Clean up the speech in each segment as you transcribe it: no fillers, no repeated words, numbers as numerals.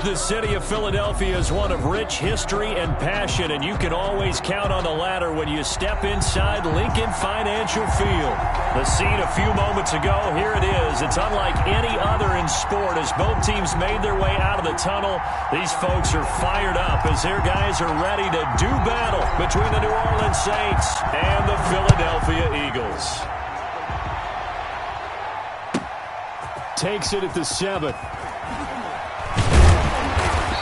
The city of Philadelphia is one of rich history and passion, and you can always count on the latter when you step inside Lincoln Financial Field. The scene a few moments ago, here it is. It's unlike any other in sport. As both teams made their way out of the tunnel, these folks are fired up as their guys are ready to do battle between the New Orleans Saints and the Philadelphia Eagles. Takes it at the 7.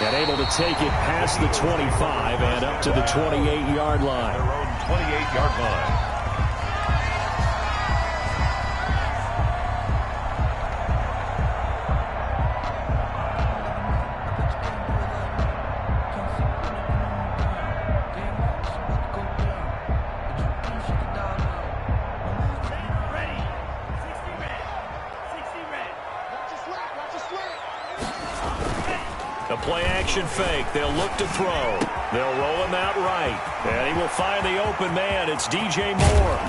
And able to take it past the 25 and up to the 28-yard line. Their own 28-yard line. The play-action fake. They'll look to throw. They'll roll him out right. And he will find the open man. It's DJ Moore.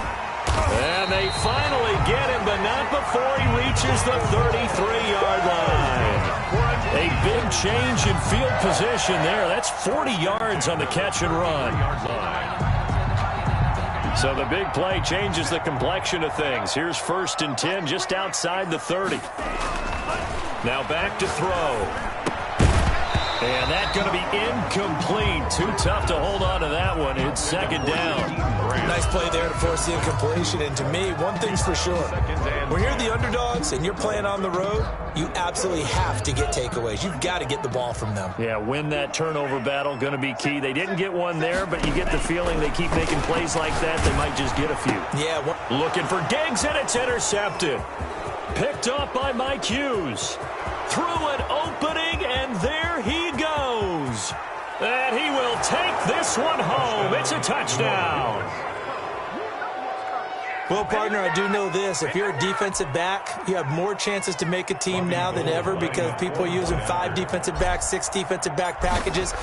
And they finally get him, but not before he reaches the 33-yard line. A big change in field position there. That's 40 yards on the catch and run. So the big play changes the complexion of things. Here's 1st and 10 just outside the 30. Now back to throw. And that's going to be incomplete. Too tough to hold on to that one. It's 2nd down. Nice play there to force the incompletion. And to me, one thing's for sure. When you're the underdogs and you're playing on the road, you absolutely have to get takeaways. You've got to get the ball from them. Yeah, win that turnover battle, going to be key. They didn't get one there, but you get the feeling they keep making plays like that, they might just get a few. Yeah. Looking for Diggs, and it's intercepted. Picked up by Mike Hughes. Through an opening, and there he goes. And he will take this one home. It's a touchdown. Well, partner, I do know this. If you're a defensive back, you have more chances to make a team now than ever because people are using 5 defensive backs, 6 defensive back packages.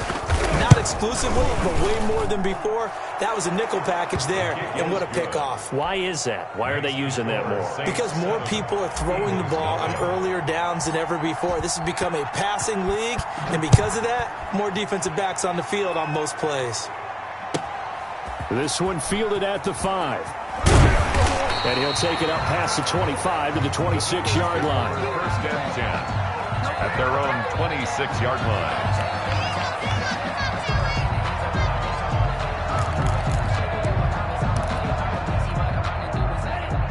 Not exclusively, but way more than before. That was a nickel package there, and what a pickoff. Why is that? Why are they using that more? Because more people are throwing the ball on earlier downs than ever before. This has become a passing league, and because of that, more defensive backs on the field on most plays. This one fielded at the 5. And he'll take it up past the 25 to the 26-yard line. 1st and 10 at their own 26-yard line.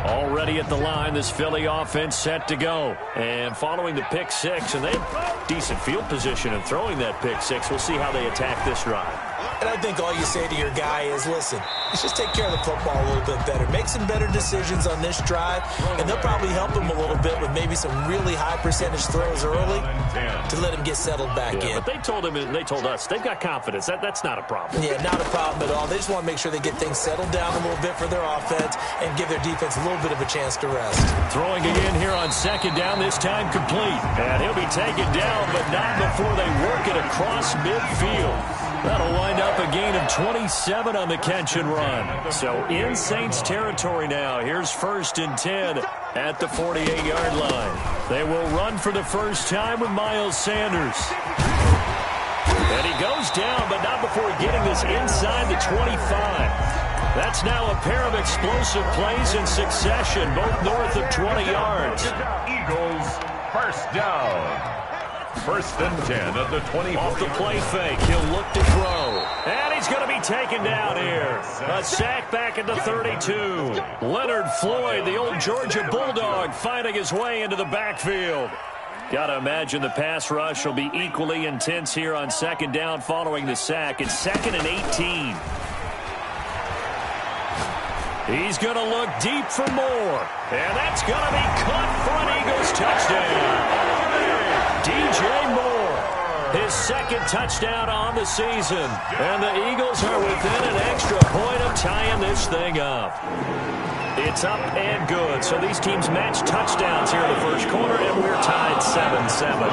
Already at the line, this Philly offense set to go. And following the pick 6, and they have decent field position in throwing that pick 6. We'll see how they attack this drive. And I think all you say to your guy is, listen, let's just take care of the football a little bit better. Make some better decisions on this drive, and they'll probably help him a little bit with maybe some really high percentage throws early to let him get settled back in. But they told him, and they told us, they've got confidence. That's not a problem. Yeah, not a problem at all. They just want to make sure they get things settled down a little bit for their offense and give their defense a little bit of a chance to rest. Throwing again here on 2nd down, this time complete. And he'll be taken down, but not before they work it across midfield. That'll wind up a gain of 27 on the catch and run. So in Saints territory now. Here's 1st and 10 at the 48-yard line. They will run for the first time with Miles Sanders. And he goes down, but not before getting this inside the 25. That's now a pair of explosive plays in succession, both north of 20 yards. Eagles, 1st down. 1st and 10 at the 20. Off the play fake, he'll look to throw. And he's going to be taken down here. A sack back at the 32. Leonard Floyd, the old Georgia Bulldog, finding his way into the backfield. Got to imagine the pass rush will be equally intense here on 2nd down following the sack. It's 2nd and 18. He's going to look deep for more. And that's going to be caught for an Eagles touchdown. DJ Moore, his 2nd touchdown on the season. And the Eagles are within an extra point of tying this thing up. It's up and good. So these teams match touchdowns here in the 1st quarter, and we're tied 7-7.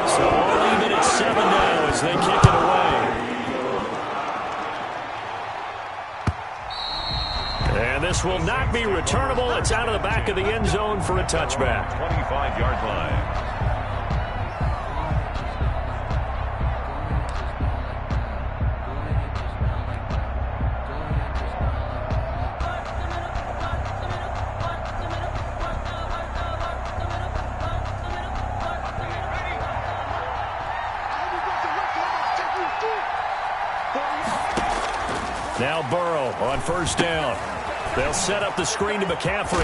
So all even at 7 now as they kick it away. And this will not be returnable. It's out of the back of the end zone for a touchback. 25-yard line. Now Burrow on first down. They'll set up the screen to McCaffrey.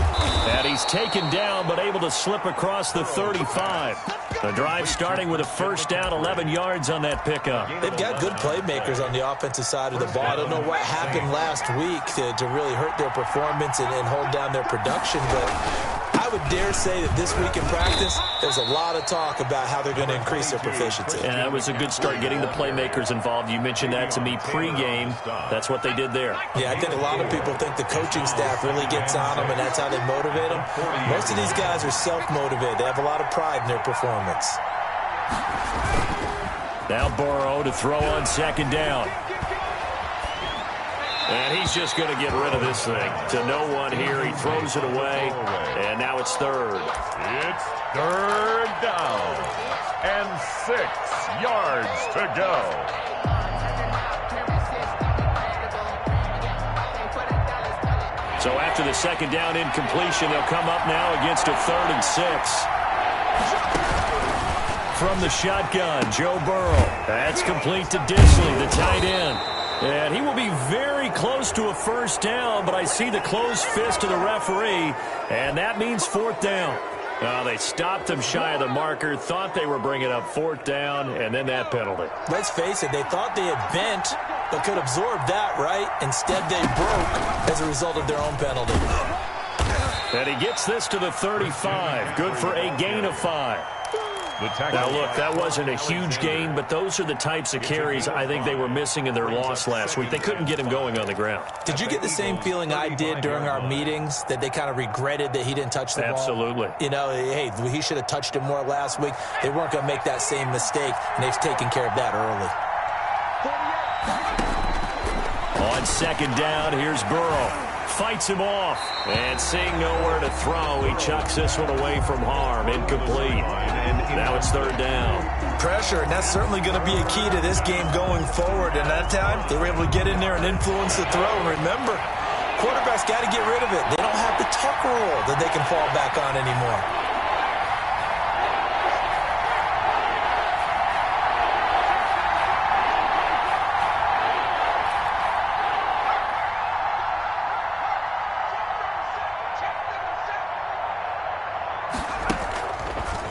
And he's taken down but able to slip across the 35. The drive starting with a first down, 11 yards on that pickup. They've got good playmakers on the offensive side of the ball. I don't know what happened last week to really hurt their performance and hold down their production, but I would dare say that this week in practice, there's a lot of talk about how they're going to increase their proficiency. And that was a good start, getting the playmakers involved. You mentioned that to me pregame. That's what they did there. Yeah, I think a lot of people think the coaching staff really gets on them, and that's how they motivate them. Most of these guys are self-motivated. They have a lot of pride in their performance. Now Burrow to throw on second down. And he's just going to get rid of this thing. To no one here. He throws it away. And now it's third. It's third down. And 6 yards to go. So after the second down incompletion, they'll come up now against a 3rd and 6. From the shotgun, Joe Burrow. That's complete to Disley, the tight end. And he will be very close to a first down, but I see the closed fist of the referee, and that means 4th down. Well, they stopped him shy of the marker, thought they were bringing up 4th down, and then that penalty. Let's face it, they thought they had bent, but could absorb that, right? Instead, they broke as a result of their own penalty. And he gets this to the 35. Good for a gain of 5. Now, look, that wasn't a huge gain, but those are the types of carries I think they were missing in their loss last week. They couldn't get him going on the ground. Did you get the same feeling I did during our meetings, that they kind of regretted that he didn't touch the ball? Absolutely. You know, hey, he should have touched it more last week. They weren't going to make that same mistake, and they've taken care of that early. On second down, here's Burrow. Fights him off. And seeing nowhere to throw, he chucks this one away from harm. Incomplete. Now it's 3rd down. Pressure, and that's certainly going to be a key to this game going forward. And that time, they were able to get in there and influence the throw. And remember, quarterbacks got to get rid of it. They don't have the tuck rule that they can fall back on anymore.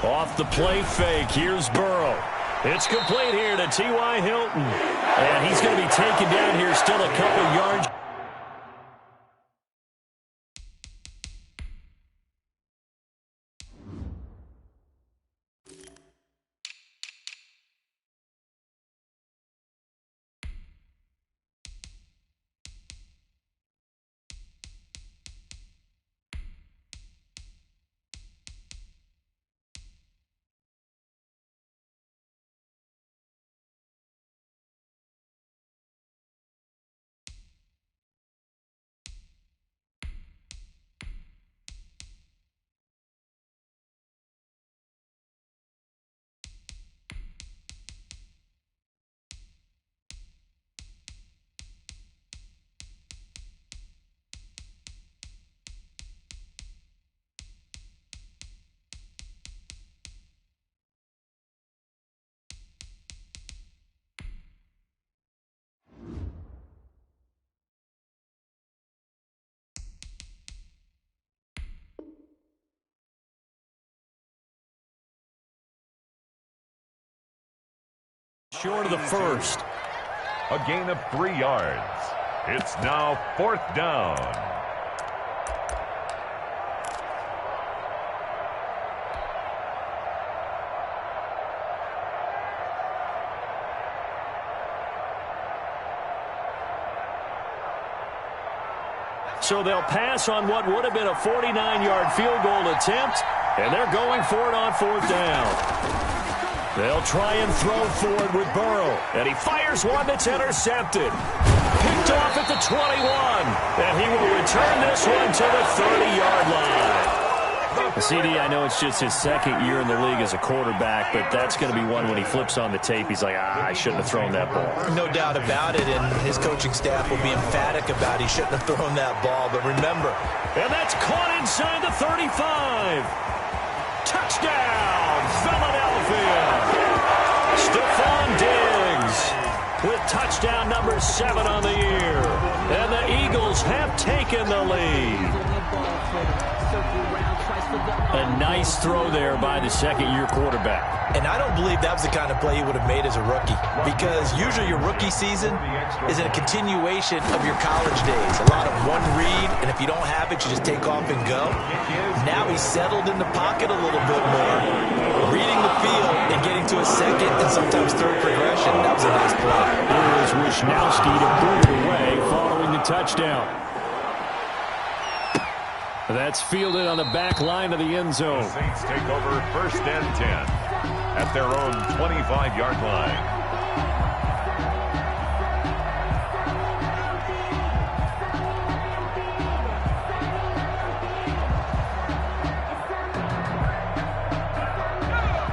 Off the play fake, here's Burrow. It's complete here to T.Y. Hilton. And he's going to be taken down here, still a couple yards. Short of the first. A gain of 3 yards. It's now 4th down. So they'll pass on what would have been a 49-yard field goal attempt, and they're going for it on 4th down. They'll try and throw forward with Burrow, and he fires one that's intercepted. Picked off at the 21, and he will return this one to the 30-yard line. CD, I know it's just his 2nd year in the league as a quarterback, but that's going to be one when he flips on the tape. He's like, I shouldn't have thrown that ball. No doubt about it, and his coaching staff will be emphatic about he shouldn't have thrown that ball. But remember. And that's caught inside the 35. Touchdown, Philadelphia. Stephon Diggs. with touchdown number 7 on the year. And the Eagles have taken the lead. A nice throw there by the second-year quarterback. And I don't believe that was the kind of play he would have made as a rookie, because usually your rookie season is a continuation of your college days. A lot of one read, and if you don't have it, you just take off and go. Now he's settled in the pocket a little bit more, reading the field and getting to a second and sometimes third progression. That was a nice play. Here's Wisnowski to boot it away following the touchdown. That's fielded on the back line of the end zone. The Saints take over 1st and 10 at their own 25-yard line.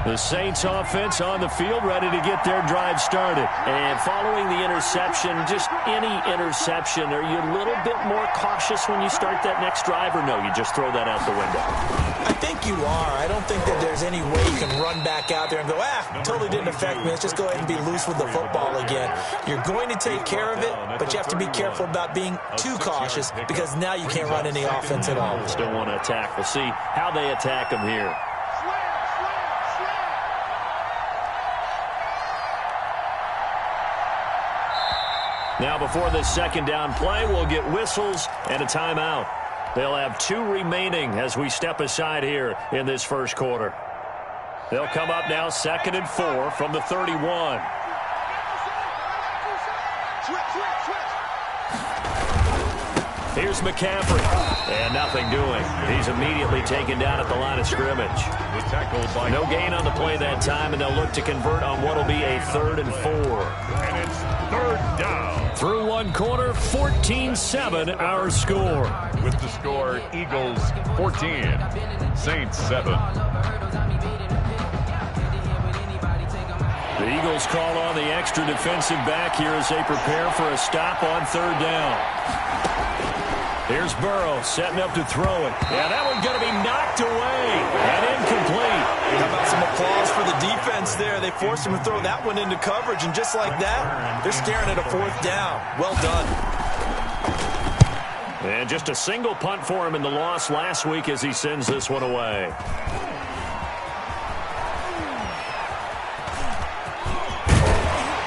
The Saints offense on the field, ready to get their drive started. And following the interception, just any interception, are you a little bit more cautious when you start that next drive, or no, you just throw that out the window? I think you are. I don't think that there's any way you can run back out there and go, totally didn't affect me. Let's just go ahead and be loose with the football again. You're going to take care of it, but you have to be careful about being too cautious, because now you can't run any offense at all. Still want to attack. We'll see how they attack them here. Now before this second down play, we'll get whistles and a timeout. They'll have 2 remaining as we step aside here in this first quarter. They'll come up now 2nd and 4 from the 31. Here's McCaffrey. And nothing doing. He's immediately taken down at the line of scrimmage. No gain on the play that time, and they'll look to convert on what will be a 3rd and 4. And it's 3rd down. Through one quarter, 14-7 our score. With the score, Eagles 14, Saints 7. The Eagles call on the extra defensive back here as they prepare for a stop on 3rd down. Here's Burrow setting up to throw it. Yeah, that one's going to be knocked away and incomplete. How about some applause for the defense there? They forced him to throw that one into coverage, and just like that, they're staring at a 4th down. Well done. And just a single punt for him in the loss last week as he sends this one away.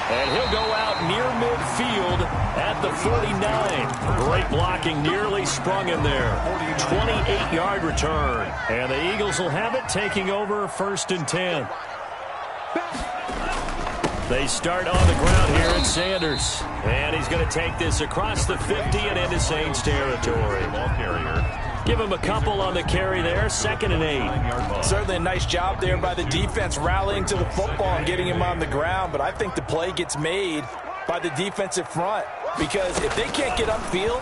And he'll go out near midfield at the 49. Great blocking, nearly sprung him there. 28-yard return. And the Eagles will have it, taking over 1st and 10. They start on the ground here at Sanders. And he's going to take this across the 50 and into Saints territory. Ball carrier. Give him a couple on the carry there, 2nd and 8. Certainly a nice job there by the defense, rallying to the football and getting him on the ground. But I think the play gets made by the defensive front, because if they can't get upfield,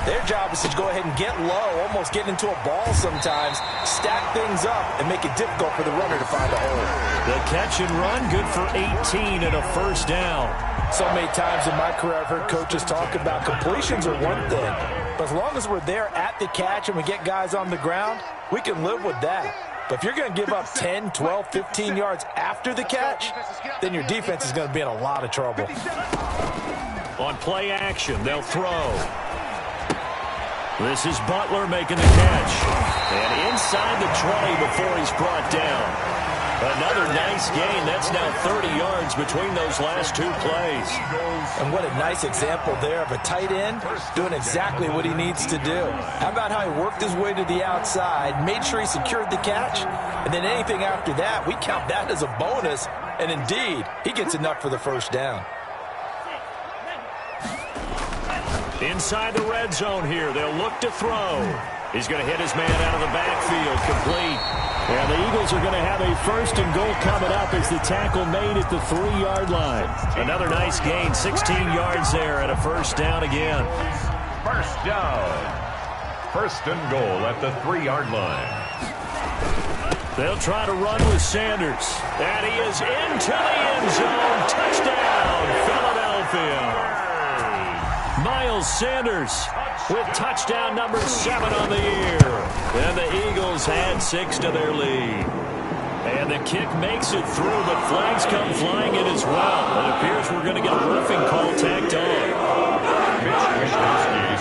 their job is to go ahead and get low, almost get into a ball sometimes, stack things up, and make it difficult for the runner to find a hole. The catch and run, good for 18 and a 1st down. So many times in my career I've heard coaches talk about completions are one thing, but as long as we're there at the catch and we get guys on the ground, we can live with that. But if you're going to give up 10, 12, 15 yards after the catch, then your defense is going to be in a lot of trouble. On play action, they'll throw. This is Butler making the catch. And inside the 20 before he's brought down. Another nice gain. That's now 30 yards between those last 2 plays. And what a nice example there of a tight end doing exactly what he needs to do. How about how he worked his way to the outside, made sure he secured the catch, and then anything after that, we count that as a bonus. And indeed, he gets enough for the 1st down. Inside the red zone here, they'll look to throw. He's going to hit his man out of the backfield, complete. And the Eagles are going to have a 1st and goal coming up as the tackle made at the 3-yard line. Another nice gain, 16 yards there, and a 1st down again. 1st down. 1st and goal at the 3-yard line. They'll try to run with Sanders. And he is into the end zone. Touchdown, Philadelphia. Miles Sanders with touchdown number 7 on the year. And the Eagles add 6 to their lead. And the kick makes it through, but flags come flying in as well. It appears we're going to get a roughing call tacked on.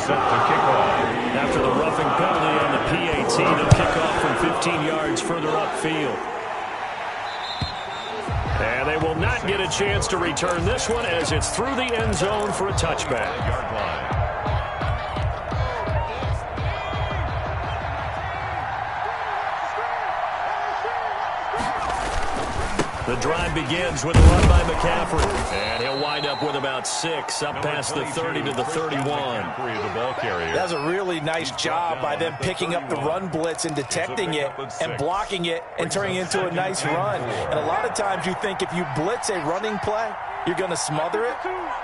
Set to kick off. After the roughing penalty on the PAT, they'll kick off from 15 yards further upfield. And they will not get a chance to return this one as it's through the end zone for a touchback. Yard line. The drive begins with a run by McCaffrey. And he'll wind up with about 6, up past the 30 to the 31. That's a really nice job by them picking up the run blitz and detecting it and blocking it and turning it into a nice run. And a lot of times you think if you blitz a running play, you're going to smother it.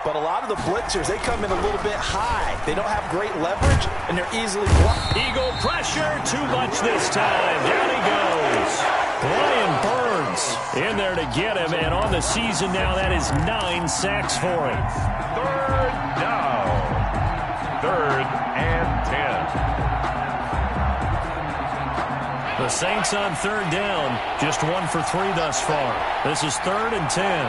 But a lot of the blitzers, they come in a little bit high. They don't have great leverage, and they're easily blocked. Eagle pressure, too much this time. Down he goes. Brian Burns in there to get him, and on the season now, that is 9 sacks for him. Third down. 3rd and 10. The Saints on 3rd down, just 1 for 3 thus far. This is 3rd and 10.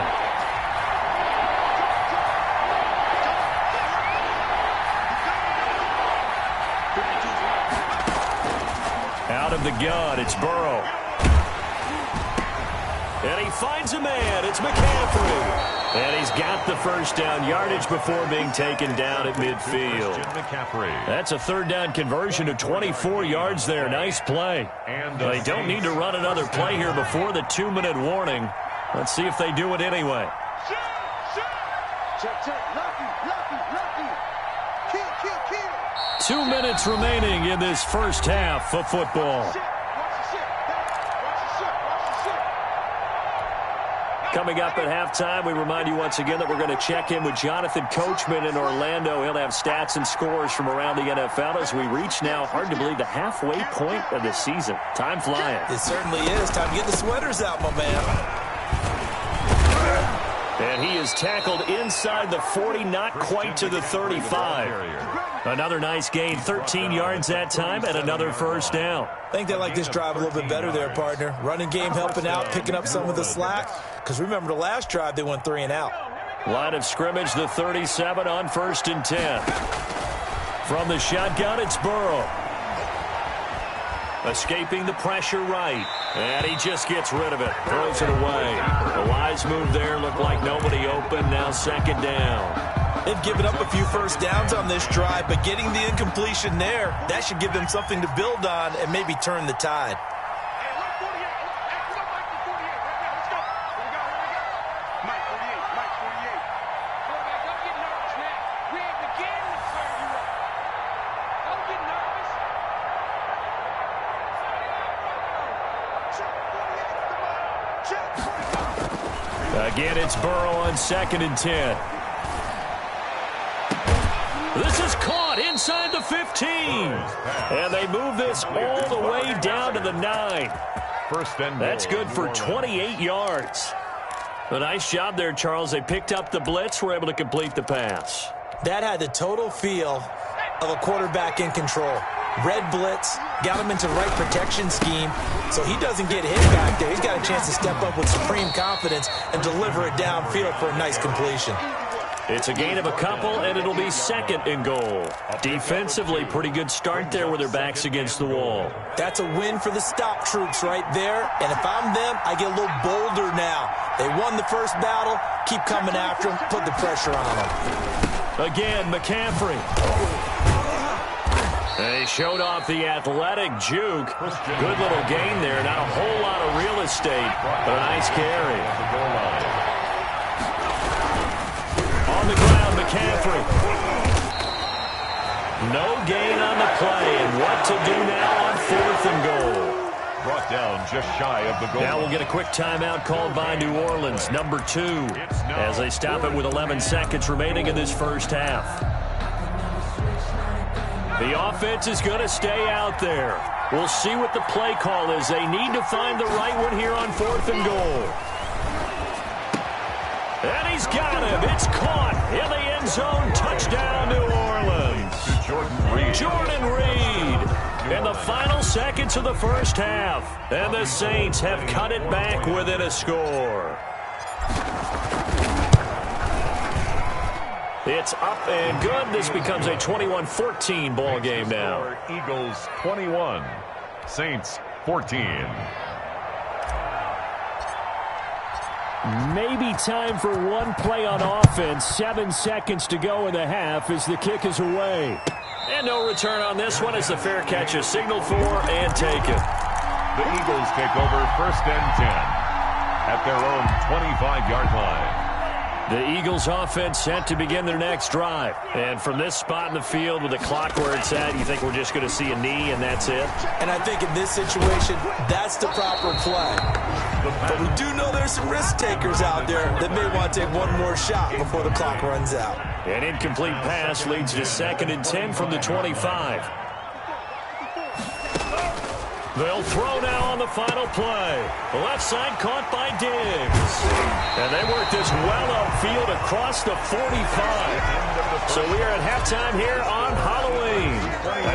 Out of the gun, it's Burrow. And he finds a man. It's McCaffrey. And he's got the first down yardage before being taken down at midfield. That's a 3rd down conversion of 24 yards there. Nice play. They don't need to run another play here before the 2-minute warning. Let's see if they do it anyway. Check. 2 minutes remaining in this first half of football. Coming up at halftime, we remind you once again that we're going to check in with Jonathan Coachman in Orlando. He'll have stats and scores from around the NFL as we reach now, hard to believe, the halfway point of the season. Time flying. It certainly is. Time to get the sweaters out, my man. And he is tackled inside the 40, not quite to the 35. Another nice gain, 13 yards that time, and another first down. I think they like this drive a little bit better there, partner. Running game helping out, picking up some of the slack. Because remember, the last drive, they went 3 and out. Line of scrimmage, the 37 on 1st and 10. From the shotgun, it's Burrow. Escaping the pressure right. And he just gets rid of it. Throws it away. The wise move there. Looked like nobody open. Now 2nd down. They've given up a few first downs on this drive, but getting the incompletion there, that should give them something to build on and maybe turn the tide. Again, it's Burrow on 2nd and 10. This is caught inside the 15. And they move this all the way down to the 9. That's good for 28 yards. A nice job there, Charles. They picked up the blitz, were able to complete the pass. That had the total feel of a quarterback in control. Red blitz, got him into the right protection scheme, so he doesn't get hit back there. He's got a chance to step up with supreme confidence and deliver it downfield for a nice completion. It's a gain of a couple, and it'll be 2nd and goal. Defensively, pretty good start there with their backs against the wall. That's a win for the stop troops right there, and if I'm them, I get a little bolder now. They won the first battle, keep coming after them, put the pressure on them. Again, McCaffrey. They showed off the athletic juke. Good little gain there. Not a whole lot of real estate, but a nice carry. On the ground, McCaffrey. No gain on the play. And what to do now on 4th and goal. Brought down just shy of the goal. Now we'll get a quick timeout called by New Orleans, number 2, as they stop it with 11 seconds remaining in this first half. The offense is going to stay out there. We'll see what the play call is. They need to find the right one here on 4th and goal. And he's got him. It's caught in the end zone. Touchdown, New Orleans. Jordan Reed. Jordan Reed. in the final seconds of the first half. And the Saints have cut it back within a score. It's up and good. This becomes a 21-14 ball game now. Eagles 21, Saints 14. Maybe time for one play on offense. 7 seconds to go in the half as the kick is away. And no return on this one as the fair catch is signaled for and taken. The Eagles take over 1st and 10 at their own 25-yard line. The Eagles offense set to begin their next drive. And from this spot in the field with the clock where it's at, you think we're just going to see a knee and that's it? And I think in this situation, that's the proper play. But we do know there's some risk takers out there that may want to take one more shot before the clock runs out. An incomplete pass leads to 2nd and 10 from the 25. They'll throw now on the final play. The left side caught by Diggs. And they work this well upfield across the 45. So we are at halftime here on Halloween.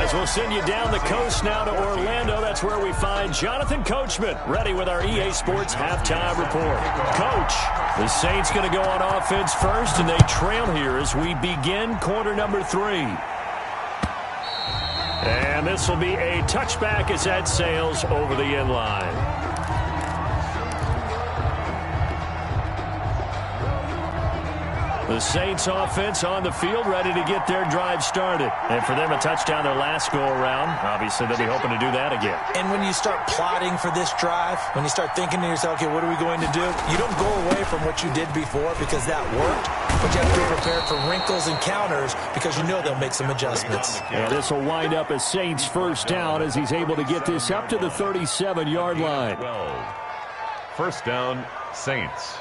As we'll send you down the coast now to Orlando. That's where we find Jonathan Coachman ready with our EA Sports halftime report. Coach, the Saints going to go on offense first, and they trail here as we begin quarter number 3. And this will be a touchback as that sails over the end line. The Saints offense on the field ready to get their drive started. And for them, a touchdown their last go-around. Obviously, they'll be hoping to do that again. And when you start plotting for this drive, when you start thinking to yourself, okay, what are we going to do? You don't go away from what you did before because that worked. But you have to be prepared for wrinkles and counters because you know they'll make some adjustments. And this will wind up as Saints first down as he's able to get this up to the 37-yard line. 1st down, Saints.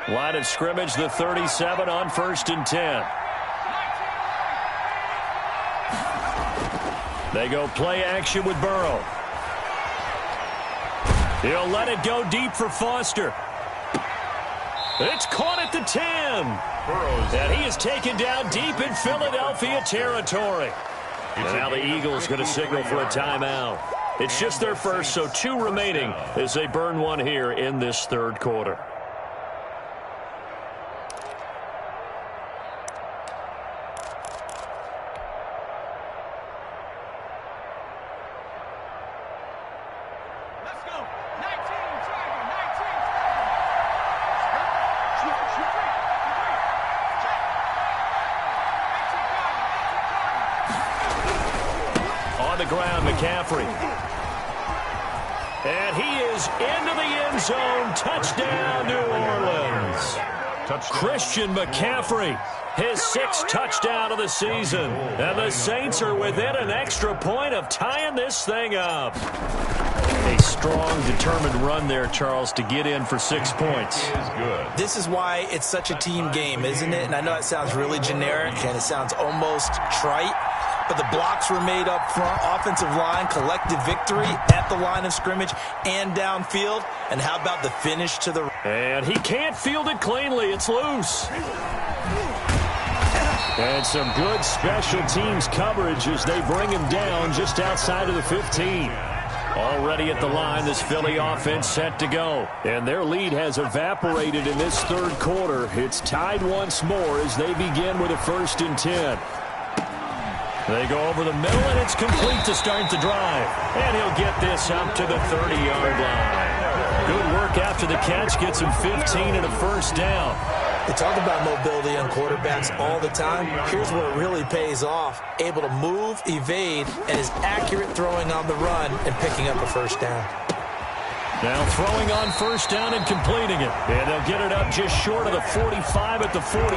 Line of scrimmage, the 37 on 1st and 10. They go play action with Burrow. He'll let it go deep for Foster. It's caught at the 10. And he is taken down deep in Philadelphia territory. And now the Eagles going to signal for a timeout. It's just their first, so 2 remaining as they burn one here in this 3rd quarter. McCaffrey. And he is into the end zone. Touchdown, New Orleans. Christian McCaffrey, his 6th touchdown of the season. And the Saints are within an extra point of tying this thing up. A strong, determined run there, Charles, to get in for 6 points. This is why it's such a team game, isn't it? And I know it sounds really generic and it sounds almost trite. But the blocks were made up front, offensive line, collective victory at the line of scrimmage and downfield. And how about the finish to the... And he can't field it cleanly. It's loose. And some good special teams coverage as they bring him down just outside of the 15. Already at the line, this Philly offense set to go. And their lead has evaporated in this 3rd quarter. It's tied once more as they begin with a 1st and 10. They go over the middle, and it's complete to start the drive. And he'll get this up to the 30-yard line. Good work after the catch. Gets him 15 and a 1st down. They talk about mobility on quarterbacks all the time. Here's where it really pays off. Able to move, evade, and is accurate throwing on the run and picking up a 1st down. Now throwing on 1st down and completing it. And they'll get it up just short of the 45 at the 44.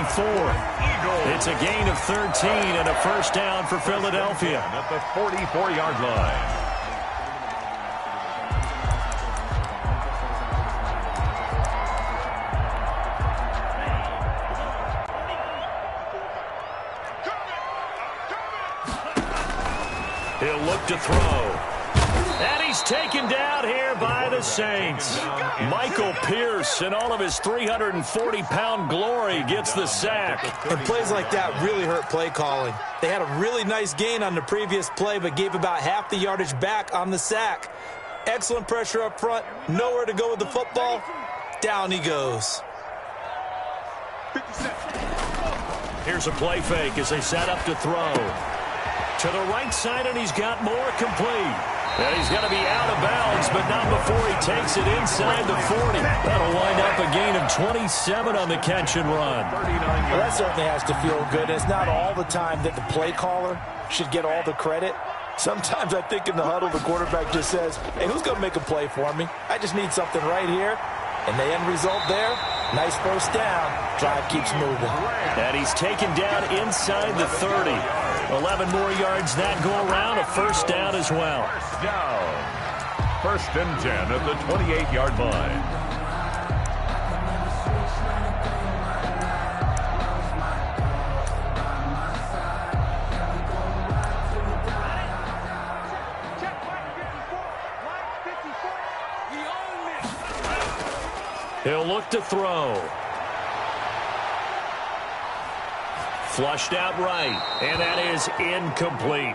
It's a gain of 13 and a 1st down for Philadelphia. At the 44-yard line. He'll look to throw. And he's taken down here there by the Saints. Michael Pierce, in all of his 340-pound glory, gets the sack. And plays like that really hurt play calling. They had a really nice gain on the previous play, but gave about half the yardage back on the sack. Excellent pressure up front. Nowhere to go with the football. Down he goes. Here's a play fake as they set up to throw. To the right side, and he's got more complete. And he's going to be out of bounds, but not before he takes it inside the 40. That'll wind up a gain of 27 on the catch and run. Well, that certainly has to feel good. It's not all the time that the play caller should get all the credit. Sometimes I think in the huddle, the quarterback just says, hey, who's going to make a play for me? I just need something right here. And the end result there, nice first down. Drive keeps moving. And he's taken down inside the 30. 11 more yards that go around, a first down as well. First down. First and 10 at the 28-yard line. He'll look to throw. Flushed out right, and that is incomplete.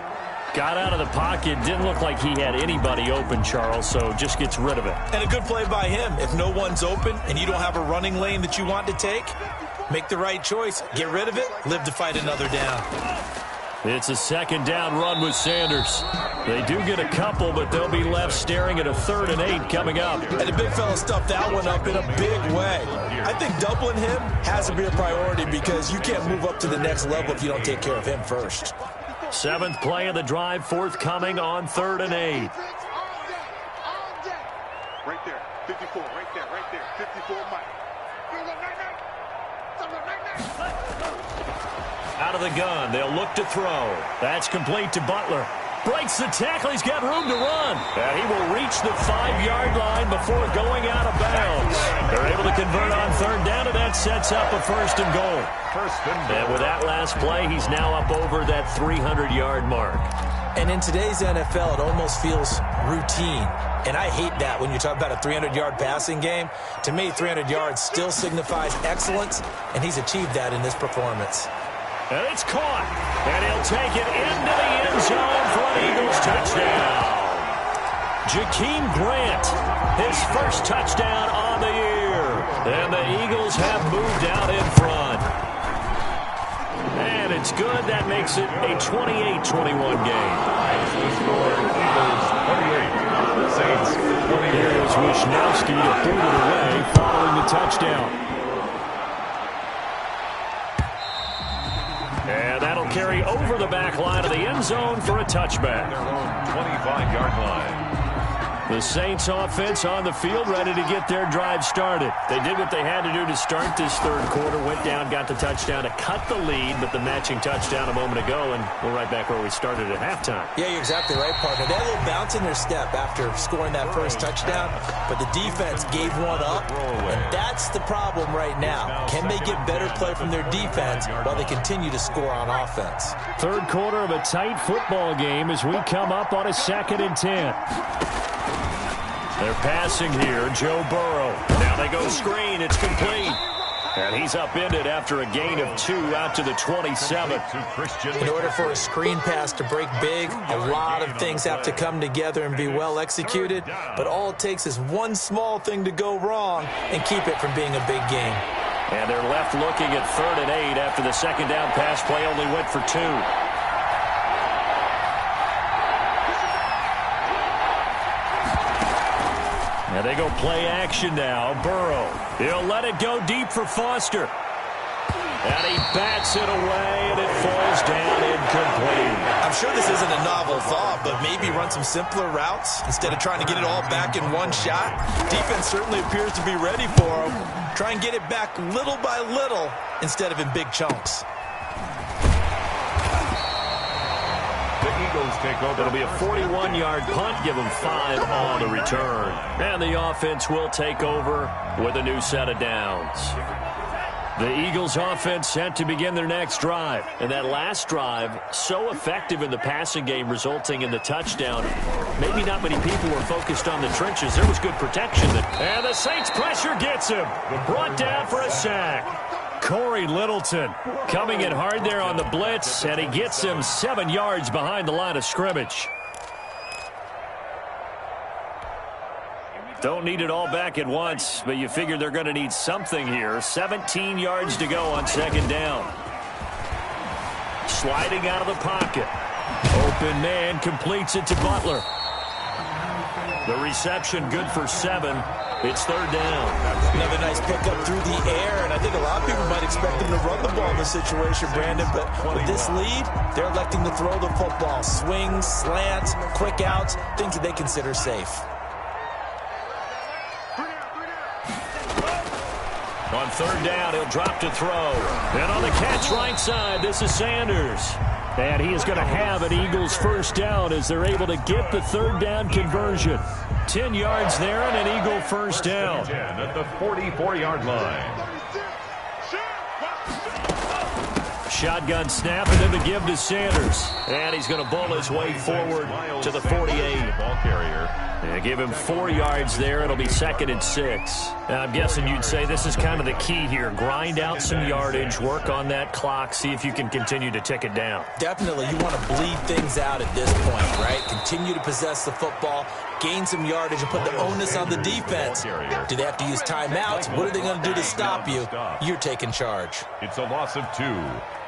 Got out of the pocket, didn't look like he had anybody open, Charles, so just gets rid of it. And a good play by him. If no one's open and you don't have a running lane that you want to take, make the right choice. Get rid of it, live to fight another down. It's a second down run with Sanders. They do get a couple, but they'll be left staring at a 3rd and 8 coming up. And the big fella stuffed that one up in a big way. I think doubling him has to be a priority because you can't move up to the next level if you don't take care of him first. 7th play of the drive forthcoming on 3rd and 8. Right there, 54, right there, 54, Mike. Out of the gun, they'll look to throw. That's complete to Butler. Breaks the tackle, he's got room to run. And he will reach the 5-yard line before going out of bounds. They're able to convert on 3rd down, and that sets up a 1st and goal. And with that last play, he's now up over that 300-yard mark. And in today's NFL, it almost feels routine. And I hate that when you talk about a 300-yard passing game. To me, 300 yards still signifies excellence, and he's achieved that in this performance. And it's caught. And he'll take it into the end zone for an Eagles touchdown. Jakeem Grant, his first touchdown on the year. And the Eagles have moved out in front. And it's good. That makes it a 28-21 game. The score, Eagles 28, Saints 28. Here's Wisnowski to boot it away following the touchdown. And that'll carry over the back line of the end zone for a touchback. Their own 25-yard line. The Saints offense on the field ready to get their drive started. They did what they had to do to start this 3rd quarter, went down, got the touchdown to cut the lead, but the matching touchdown a moment ago, and we're right back where we started at halftime. Yeah, you're exactly right, partner. They had a little bounce in their step after scoring that first touchdown, but the defense gave one up, and that's the problem right now. Can they get better play from their defense while they continue to score on offense? 3rd quarter of a tight football game as we come up on a 2nd and 10. They're passing here, Joe Burrow. Now they go screen, it's complete. And he's upended after a gain of 2 out to the 27. In order for a screen pass to break big, a lot of things have to come together and be well executed. But all it takes is one small thing to go wrong and keep it from being a big game. And they're left looking at 3rd and 8 after the 2nd down pass play only went for 2. And they go play action now. Burrow. He'll let it go deep for Foster. And he bats it away, and it falls down incomplete. I'm sure this isn't a novel thought, but maybe run some simpler routes instead of trying to get it all back in one shot. Defense certainly appears to be ready for him. Try and get it back little by little instead of in big chunks. Eagles take over. It'll be a 41-yard punt, give them 5 on the return. And the offense will take over with a new set of downs. The Eagles offense set to begin their next drive. And that last drive, so effective in the passing game, resulting in the touchdown. Maybe not many people were focused on the trenches. There was good protection. And the Saints pressure gets him. Brought down for a sack. Corey Littleton coming in hard there on the blitz, and he gets him 7 yards behind the line of scrimmage. Don't need it all back at once, but you figure they're going to need something here. 17 yards to go on second down. Sliding out of the pocket. Open man completes it to Butler. The reception good for 7. It's third down. Another nice pickup through the air, and I think a lot of people might expect them to run the ball in this situation, Brandon, but with this lead, they're electing to throw the football. Swings, slants, quick outs, things that they consider safe. On third down, he'll drop to throw. And on the catch right side, this is Sanders. And he is going to have an Eagles first down as they're able to get the third down conversion. 10 yards there and an Eagle first down. 10 at the 44-yard line. Shotgun snap and then the give to Sanders. And he's going to bowl his way forward to the 48. Ball carrier. Yeah, give him 4 yards there. It'll be 2nd and 6. Now, I'm guessing you'd say this is kind of the key here. Grind out some yardage, work on that clock, see if you can continue to tick it down. Definitely, you want to bleed things out at this point, right? Continue to possess the football, gain some yardage, and put the onus on the defense. Do they have to use timeouts? What are they going to do to stop you? You're taking charge. It's a loss of 2.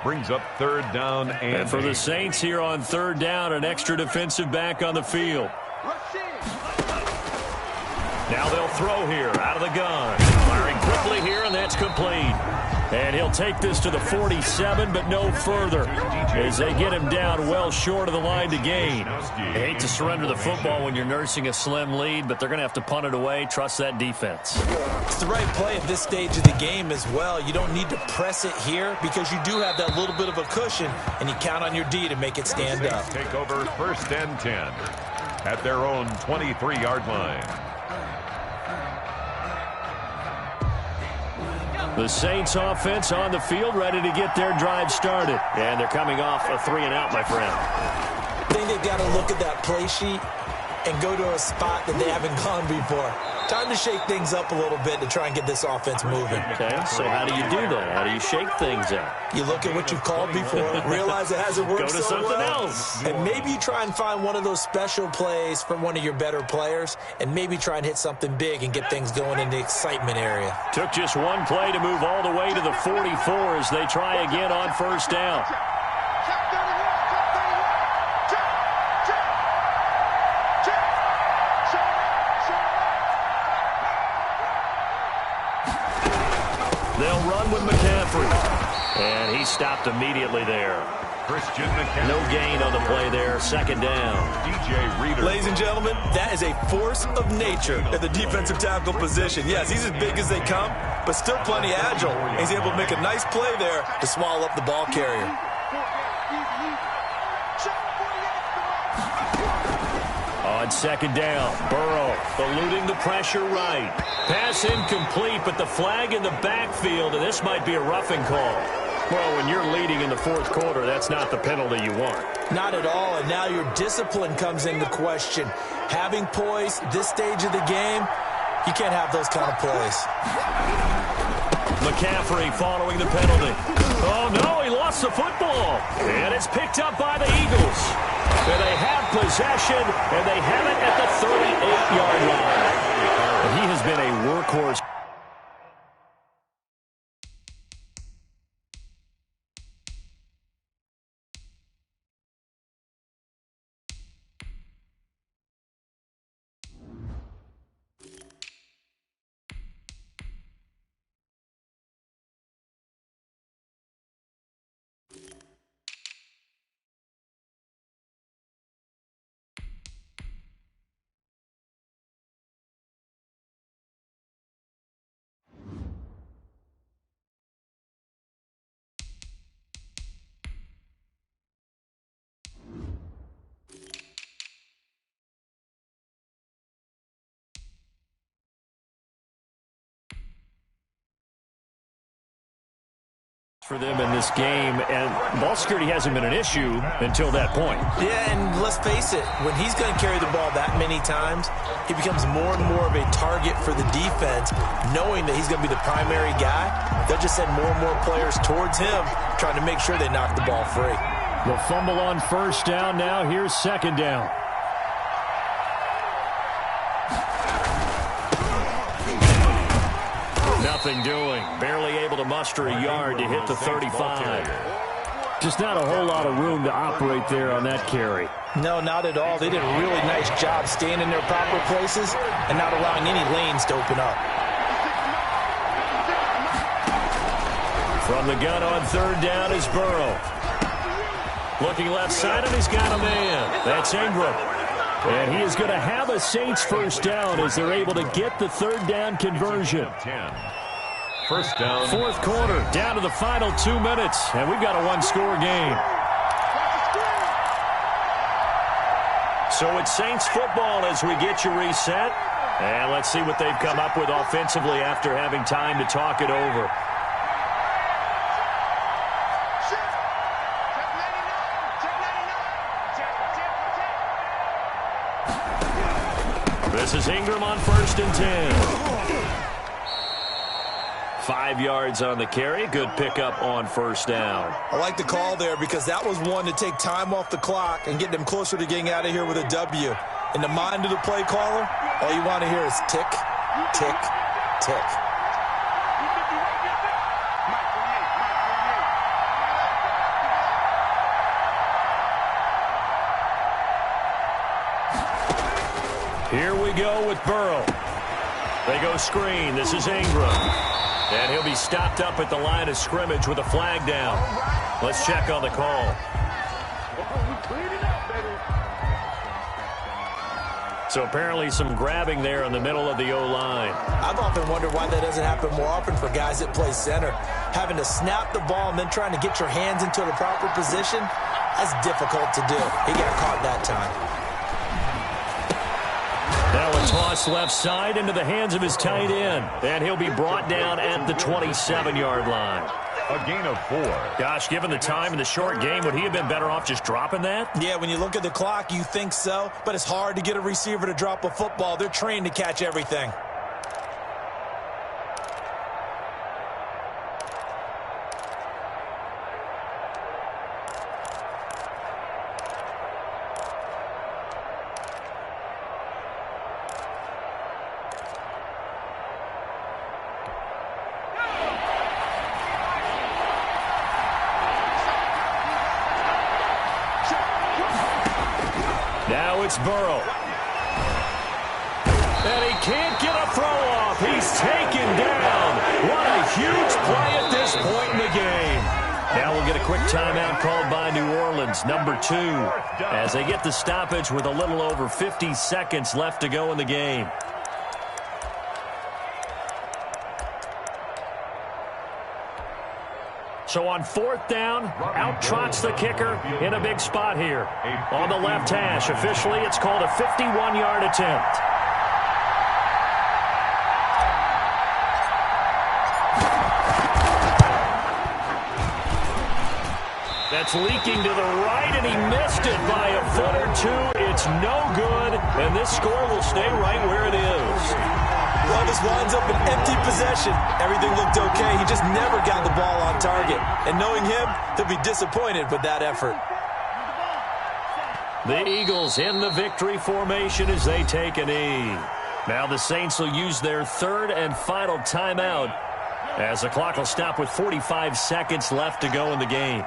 Brings up third down and for the Saints here on third down, an extra defensive back on the field. Now they'll throw here out of the gun. Firing quickly here, and that's complete. And he'll take this to the 47, but no further as they get him down well short of the line to gain. I hate to surrender the football when you're nursing a slim lead, but they're going to have to punt it away. Trust that defense. It's the right play at this stage of the game as well. You don't need to press it here because you do have that little bit of a cushion, and you count on your D to make it stand up. Take over 1st and 10 at their own 23-yard line. The Saints offense on the field, ready to get their drive started. And they're coming off a 3 and out, my friend. I think they've got to look at that play sheet and go to a spot that they haven't gone before. Time to shake things up a little bit to try and get this offense moving. Okay, so how do you do that? How do you shake things up? You look at what you've called before, realize it hasn't worked Go to so something well, else. and maybe you try and find one of those special plays from one of your better players, and maybe try and hit something big and get things going in the excitement area. Took just one play to move all the way to the 44 as they try again on first down. They'll run with McCaffrey. And he stopped immediately there. Christian McCaffrey. No gain on the play there. 2nd down. DJ Reader. Ladies and gentlemen, that is a force of nature at the defensive tackle position. Yes, he's as big as they come, but still plenty agile. He's able to make a nice play there to swallow up the ball carrier. On 2nd down, Burrow eluding the pressure right. Pass incomplete, but the flag in the backfield, and this might be a roughing call. Well, when you're leading in the 4th quarter, that's not the penalty you want. Not at all, and now your discipline comes into question. Having poise this stage of the game, you can't have those kind of plays. McCaffrey following the penalty. Oh, no, he lost the football. And it's picked up by the Eagles. And they have possession, and they have it at the 38-yard line. And he has been a workhorse. for them in this game, and ball security hasn't been an issue until that point. Yeah, and let's face it, when he's going to carry the ball that many times, he becomes more and more of a target for the defense, knowing that he's going to be the primary guy. They'll just send more and more players towards him, trying to make sure they knock the ball free. The fumble on first down now. Here's second down. Nothing doing. Barely able to muster a yard to hit the 35. Just not a whole lot of room to operate there on that carry. No, not at all. They did a really nice job staying in their proper places and not allowing any lanes to open up. From the gun on third down is Burrow. Looking left side, and he's got a man. That's Ingram. And he is going to have a Saints first down as they're able to get the third down conversion. 10. First down. Fourth quarter, down to the final 2 minutes, and we've got a one-score game. So it's Saints football as we get you reset. And let's see what they've come up with offensively after having time to talk it over. This is Ingram on first and 10. 5 yards on the carry. Good pickup on first down. I like the call there because that was one to take time off the clock and get them closer to getting out of here with a W. In the mind of the play caller, all you want to hear is tick, tick, tick. Here we go with Burrow. They go screen. This is Ingram. And he'll be stopped up at the line of scrimmage with a flag down. Let's check on the call. So apparently some grabbing there in the middle of the O-line. I've often wondered why that doesn't happen more often for guys that play center. Having to snap the ball and then trying to get your hands into the proper position, that's difficult to do. He got caught that time. Now a toss left side into the hands of his tight end. And he'll be brought down at the 27-yard line. A gain of 4. Gosh, given the time in the short game, would he have been better off just dropping that? Yeah, when you look at the clock, you think so. But it's hard to get a receiver to drop a football. They're trained to catch everything. Now it's Burrow. And he can't get a throw off. He's taken down. What a huge play at this point in the game. Now we'll get a quick timeout called by New Orleans, number 2, as they get the stoppage with a little over 50 seconds left to go in the game. So on fourth down, out trots the kicker in a big spot here. On the left hash, officially it's called a 51-yard attempt. That's leaking to the right, and he missed it by a foot or two. It's no good, and this score will stay right where it is. Well, this winds up an empty possession. Everything looked okay. He just never got the ball on target. And knowing him, he'll be disappointed with that effort. The Eagles in the victory formation as they take a knee. Now the Saints will use their third and final timeout as the clock will stop with 45 seconds left to go in the game.